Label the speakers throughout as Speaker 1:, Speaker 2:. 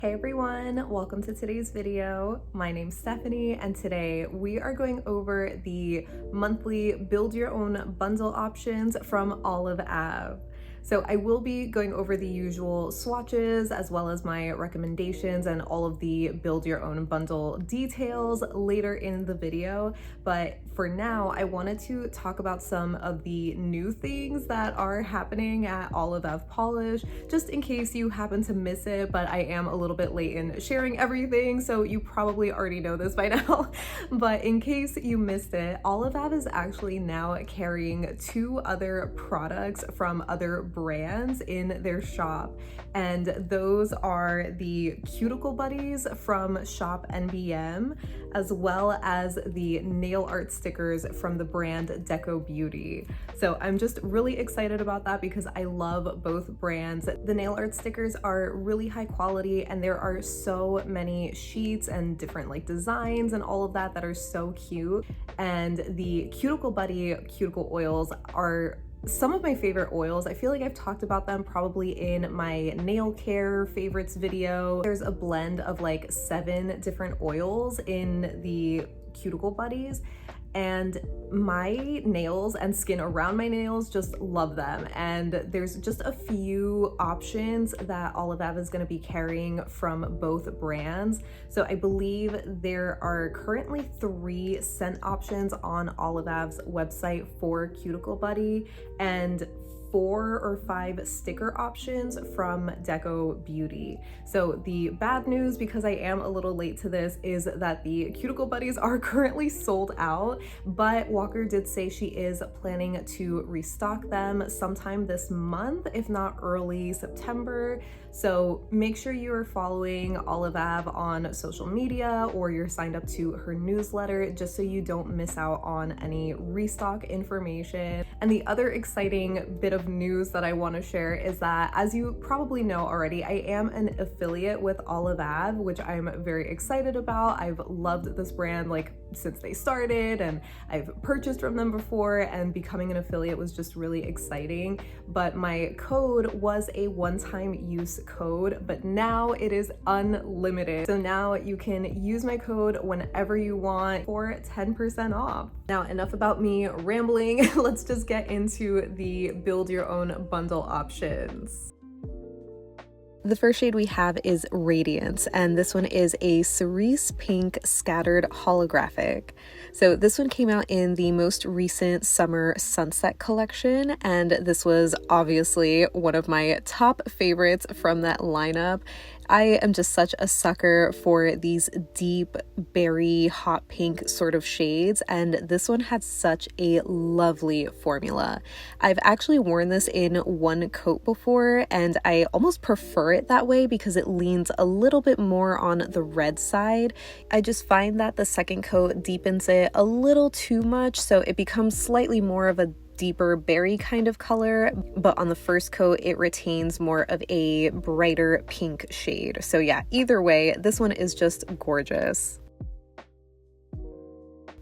Speaker 1: Hey everyone, welcome to today's video. My name's Stephanie and today we are going over the monthly build your own bundle options from Olive Ave. So I will be going over the usual swatches as well as my recommendations and all of the build your own bundle details later in the video. But for now, I wanted to talk about some of the new things that are happening at Olive Ave Polish, just in case you happen to miss it, but I am a little bit late in sharing everything, so you probably already know this by now. But in case you missed it, Olive Ave is actually now carrying 2 other products from other brands in their shop, and those are the Cuticle Buddies from ShopNBM as well as the nail art stickers from the brand Deco Beauty. So I'm just really excited about that because I love both brands. The nail art stickers are really high quality and there are so many sheets and different like designs and all of that that are so cute. And the Cuticle Buddy cuticle oils are some of my favorite oils. I feel like I've talked about them probably in my nail care favorites video. There's a blend of like 7 different oils in the Cuticle Buddies, and my nails and skin around my nails just love them. And there's just a few options that Olive Ave is going to be carrying from both brands. So I believe there are currently 3 scent options on Olive Ave's website for Cuticle Buddy and 4 or 5 sticker options from Deco Beauty. So the bad news, because I am a little late to this, is that the Cuticle Buddies are currently sold out, but Walker did say she is planning to restock them sometime this month, if not early September. So make sure you are following Olive Ave on social media or you're signed up to her newsletter just so you don't miss out on any restock information. And the other exciting bit of news that I want to share is that, as you probably know already, I am an affiliate with Olive Ave, which I'm very excited about. I've loved this brand like since they started, and I've purchased from them before, and becoming an affiliate was just really exciting. But my code was a one-time use code, but now it is unlimited. So now you can use my code whenever you want for 10% off. Now, enough about me rambling. Let's just get into the build your own bundle options. The first shade we have is Radiance, and this one is a cerise pink scattered holographic. So this one came out in the most recent summer sunset collection, and this was obviously one of my top favorites from that lineup. I am just such a sucker for these deep berry hot pink sort of shades, and this one had such a lovely formula. I've actually worn this in one coat before, and I almost prefer it that way because it leans a little bit more on the red side. I just find that the second coat deepens it a little too much, so it becomes slightly more of a deeper berry kind of color, but on the first coat it retains more of a brighter pink shade. So yeah, either way, this one is just gorgeous.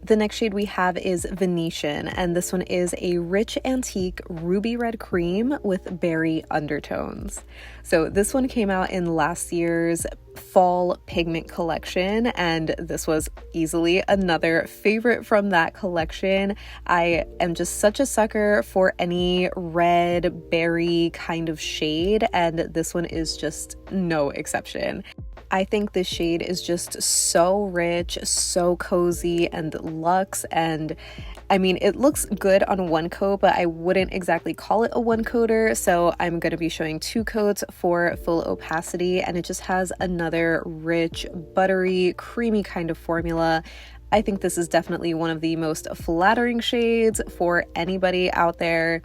Speaker 1: The next shade we have is Venetian, and this one is a rich antique ruby red cream with berry undertones. So this one came out in last year's fall pigment collection, and this was easily another favorite from that collection. I am just such a sucker for any red berry kind of shade, and this one is just no exception. I think this shade is just so rich, so cozy and luxe, and I mean, it looks good on one coat, but I wouldn't exactly call it a one coater, so I'm going to be showing 2 coats for full opacity, and it just has another rich, buttery, creamy kind of formula. I think this is definitely one of the most flattering shades for anybody out there.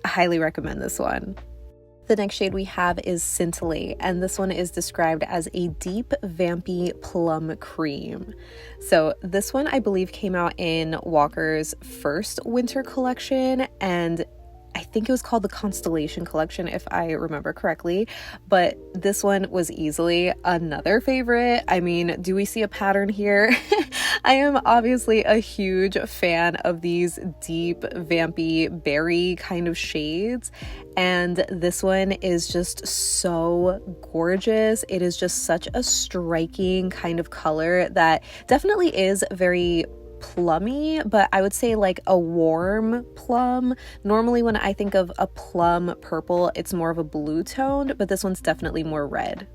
Speaker 1: I highly recommend this one. The next shade we have is Scintillate, and this one is described as a deep, vampy plum cream. So this one I believe came out in Walker's first winter collection, and I think it was called the Constellation collection, if I remember correctly, but this one was easily another favorite. I mean, do we see a pattern here? I am obviously a huge fan of these deep, vampy, berry kind of shades, and this one is just so gorgeous. It is just such a striking kind of color that definitely is very plummy, but I would say like a warm plum. Normally when I think of a plum purple, it's more of a blue toned, but this one's definitely more red.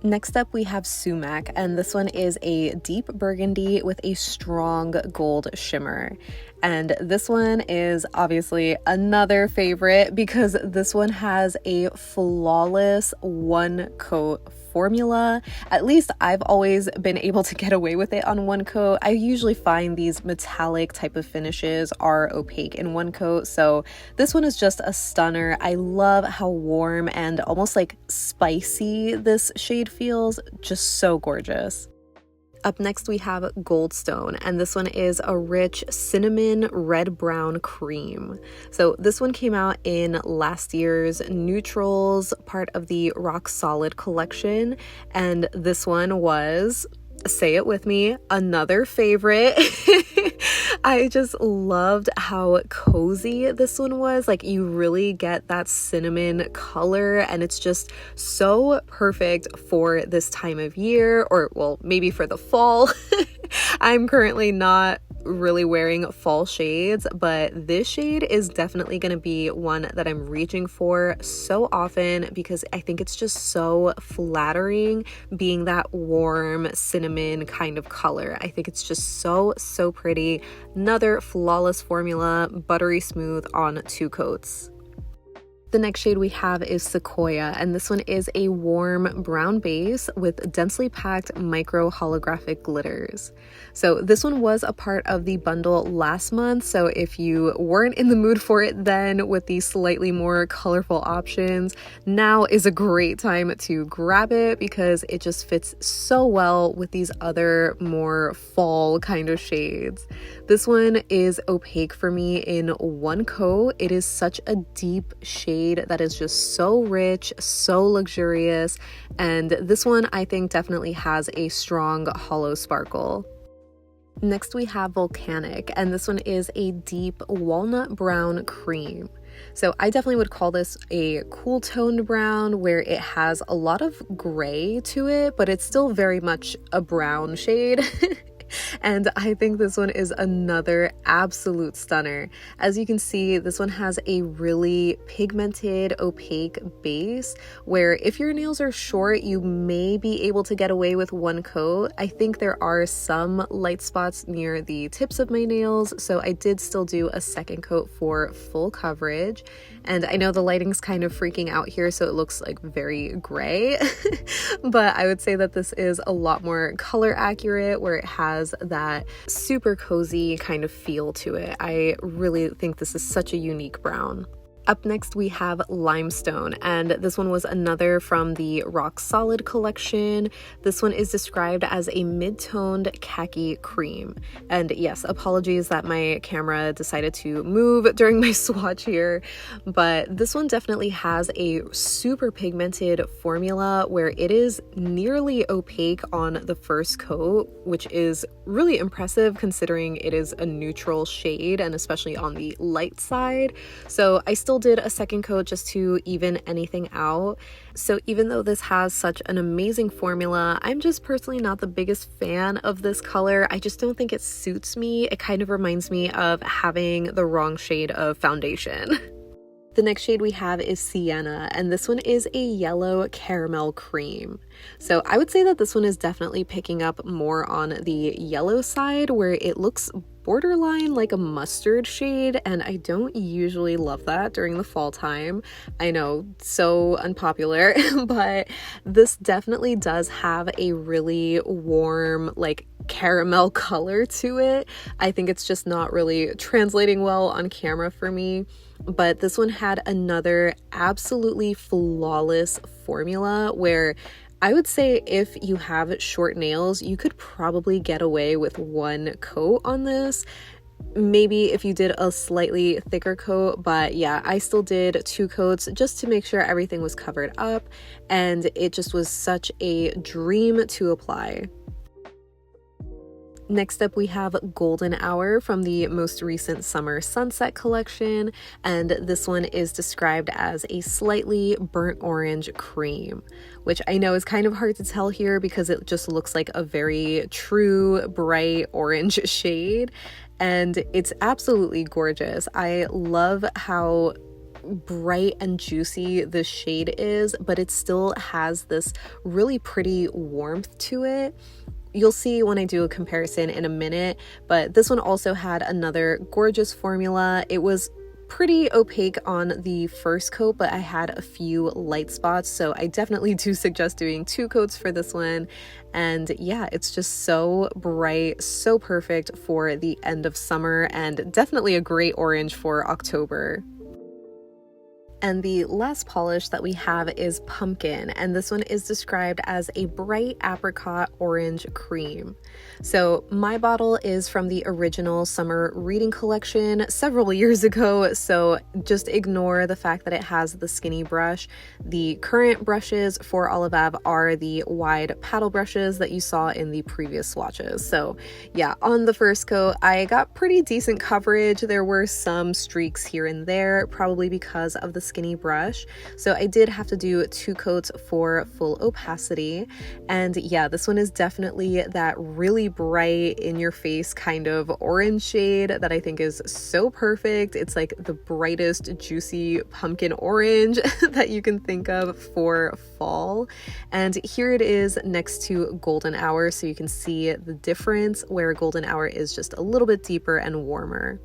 Speaker 1: Next up, we have Sumac, and this one is a deep burgundy with a strong gold shimmer. And this one is obviously another favorite because this one has a flawless one coat formula. At least I've always been able to get away with it on one coat. I usually find these metallic type of finishes are opaque in one coat, so this one is just a stunner. I love how warm and almost like spicy this shade feels. Just so gorgeous. Up next, we have Goldstone, and this one is a rich cinnamon red-brown cream. So this one came out in last year's Neutrals, part of the Rock Solid collection, and this one was, say it with me, another favorite. I just loved how cozy this one was. Like, you really get that cinnamon color, and it's just so perfect for this time of year, or well, maybe for the fall. I'm currently not really wearing fall shades, but this shade is definitely going to be one that I'm reaching for so often because I think it's just so flattering being that warm cinnamon kind of color. I think it's just so pretty. Another flawless formula, buttery smooth on two coats. The next shade we have is Sequoia, and this one is a warm brown base with densely packed micro holographic glitters. So this one was a part of the bundle last month, so if you weren't in the mood for it then with these slightly more colorful options, now is a great time to grab it because it just fits so well with these other more fall kind of shades. This one is opaque for me in one coat. It is such a deep shade that is just so rich, so luxurious, and this one I think definitely has a strong hollow sparkle. Next we have Volcanic, and this one is a deep walnut brown cream. So I definitely would call this a cool toned brown where it has a lot of gray to it, but it's still very much a brown shade. And I think this one is another absolute stunner. As you can see, this one has a really pigmented, opaque base where if your nails are short, you may be able to get away with one coat. I think there are some light spots near the tips of my nails, so I did still do a second coat for full coverage. And I know the lighting's kind of freaking out here, so it looks like very gray, but I would say that this is a lot more color accurate where it has that super cozy kind of feel to it. I really think this is such a unique brown. Up next, we have Limestone, and this one was another from the Rock Solid collection. This one is described as a mid-toned khaki cream. And yes, apologies that my camera decided to move during my swatch here, but this one definitely has a super pigmented formula where it is nearly opaque on the first coat, which is really impressive considering it is a neutral shade and especially on the light side. So I still did a second coat just to even anything out. So even though this has such an amazing formula, I'm just personally not the biggest fan of this color. I just don't think it suits me. It kind of reminds me of having the wrong shade of foundation. The next shade we have is Sienna, and this one is a yellow caramel cream. So I would say that this one is definitely picking up more on the yellow side where it looks borderline like a mustard shade, and I don't usually love that during the fall time. I know, so unpopular, but this definitely does have a really warm, like caramel color to it. I think it's just not really translating well on camera for me. But this one had another absolutely flawless formula where I would say if you have short nails, you could probably get away with one coat on this. maybe if you did a slightly thicker coat, but yeah, I still did 2 coats just to make sure everything was covered up, and it just was such a dream to apply. Next up, we have Golden Hour from the most recent Summer Sunset collection, and this one is described as a slightly burnt orange cream, which I know is kind of hard to tell here because it just looks like a very true bright orange shade, and it's absolutely gorgeous. I love how bright and juicy the shade is, but it still has this really pretty warmth to it. You'll see when I do a comparison in a minute, but this one also had another gorgeous formula. It was pretty opaque on the first coat, but I had a few light spots, so I definitely do suggest doing 2 coats for this one. And yeah, it's just so bright, so perfect for the end of summer, and definitely a great orange for October. And the last polish that we have is Pumpkin, and this one is described as a bright apricot orange cream. So my bottle is from the original summer reading collection several years ago, so just ignore the fact that it has the skinny brush. The current brushes for Olive Ave are the wide paddle brushes that you saw in the previous swatches. So yeah, on the first coat, I got pretty decent coverage. There were some streaks here and there, probably because of the skinny brush, so I did have to do 2 coats for full opacity. And yeah, this one is definitely that really bright in your face kind of orange shade that I think is so perfect. It's like the brightest juicy pumpkin orange that you can think of for fall. And here it is next to Golden Hour, so you can see the difference where Golden Hour is just a little bit deeper and warmer.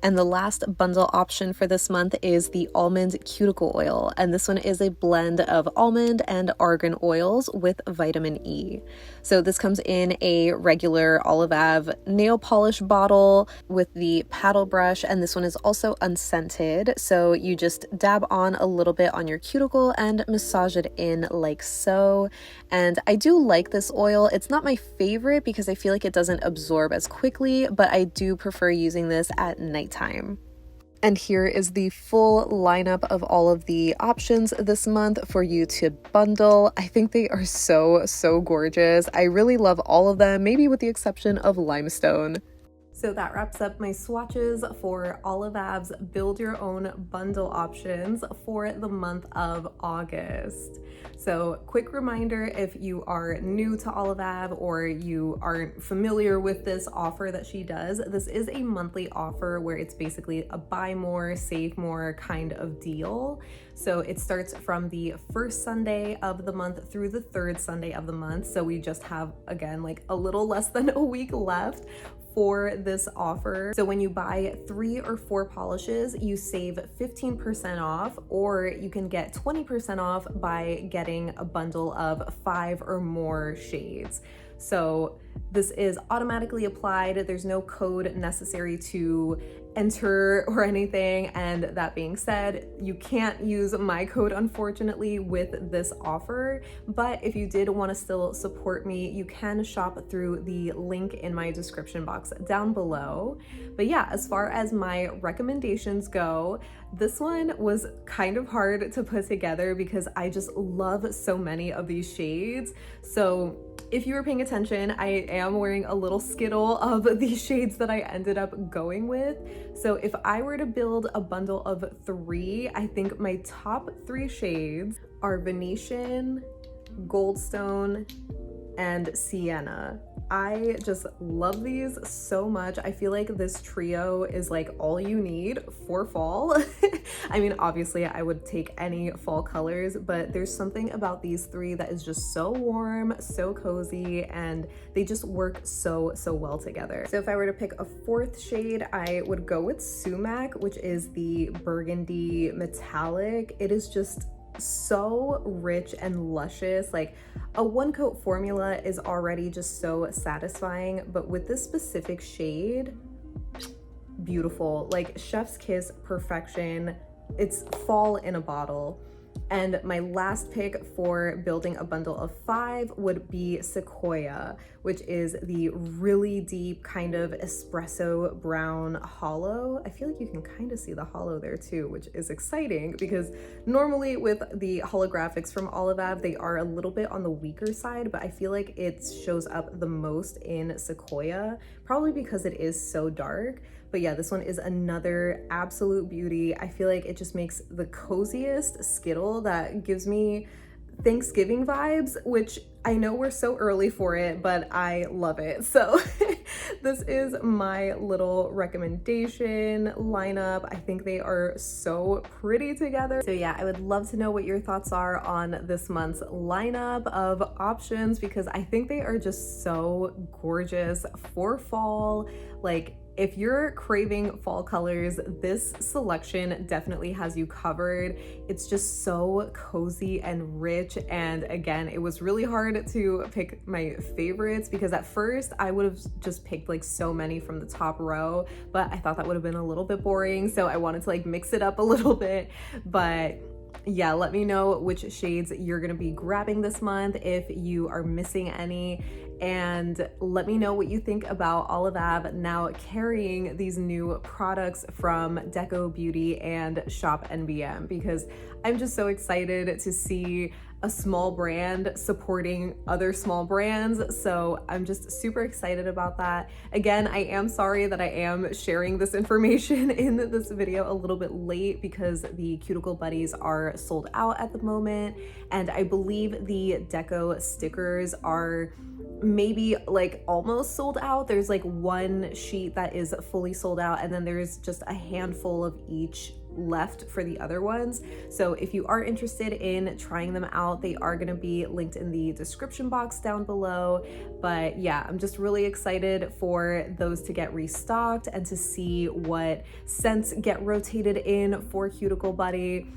Speaker 1: And the last bundle option for this month is the Almond Cuticle Oil, and this one is a blend of almond and argan oils with vitamin E. So this comes in a regular Olive Ave nail polish bottle with the paddle brush, and this one is also unscented, so you just dab on a little bit on your cuticle and massage it in like so. And I do like this oil. It's not my favorite because I feel like it doesn't absorb as quickly, but I do prefer using this at nighttime. And here is the full lineup of all of the options this month for you to bundle. I think they are so gorgeous. I really love all of them, maybe with the exception of Limestone. So that wraps up my swatches for Olive Ave's Build Your Own Bundle options for the month of August. So quick reminder, if you are new to Olive Ave or you aren't familiar with this offer that she does, this is a monthly offer where it's basically a buy more, save more kind of deal. So it starts from the first Sunday of the month through the third Sunday of the month. So we just have, again, like a little less than a week left for this offer. So when you buy 3 or 4 polishes, you save 15% off, or you can get 20% off by getting a bundle of 5 or more shades. So this is automatically applied. There's no code necessary to enter or anything. And that being said, you can't use my code, unfortunately, with this offer. But if you did want to still support me, you can shop through the link in my description box down below. But yeah, as far as my recommendations go, this one was kind of hard to put together because I just love so many of these shades. So if you were paying attention, I am wearing a little skittle of these shades that I ended up going with. So if I were to build a bundle of 3, I think my top 3 shades are Venetian, Goldstone, and Sienna. I just love these so much. I feel like this trio is like all you need for fall. I mean, obviously I would take any fall colors, but there's something about these 3 that is just so warm, so cozy, and they just work so well together. So if I were to pick a 4th shade, I would go with Sumac, which is the burgundy metallic. It is just so rich and luscious. Like a 1-coat formula is already just so satisfying, but with this specific shade, beautiful. Like chef's kiss perfection. It's fall in a bottle. And my last pick for building a bundle of 5 would be Sequoia, which is the really deep kind of espresso brown hollow. I feel like you can kind of see the hollow there too, which is exciting because normally with the holographics from Olive Ave, they are a little bit on the weaker side, but I feel like it shows up the most in Sequoia, probably because it is so dark. But yeah, this one is another absolute beauty. I feel like it just makes the coziest Skittle that gives me Thanksgiving vibes, which I know we're so early for it, but I love it. So this is my little recommendation lineup. I think they are so pretty together. So yeah, I would love to know what your thoughts are on this month's lineup of options because I think they are just so gorgeous for fall. Like, if you're craving fall colors, this selection definitely has you covered. It's just so cozy and rich. And again, it was really hard to pick my favorites because at first I would have just picked like so many from the top row, but I thought that would have been a little bit boring. So I wanted to like mix it up a little bit, but yeah, let me know which shades you're gonna be grabbing this month if you are missing any, and let me know what you think about Olive Ave now carrying these new products from Deco Beauty and ShopNBM because I'm just so excited to see a small brand supporting other small brands. So I'm just super excited about that. Again, I am sorry that I am sharing this information in this video a little bit late because the Cuticle Buddies are sold out at the moment. And I believe the Deco stickers are maybe like almost sold out. There's like one sheet that is fully sold out and then there's just a handful of each left for the other ones. So if you are interested in trying them out, they are going to be linked in the description box down below. But yeah, I'm just really excited for those to get restocked and to see what scents get rotated in for Cuticle Buddy.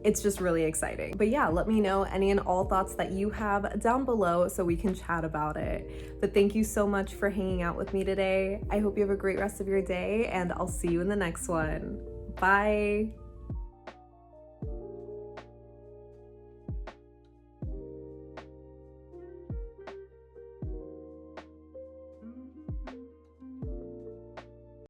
Speaker 1: It's just really exciting. But yeah, let me know any and all thoughts that you have down below so we can chat about it. But thank you so much for hanging out with me today. I hope you have a great rest of your day and I'll see you in the next one. Bye.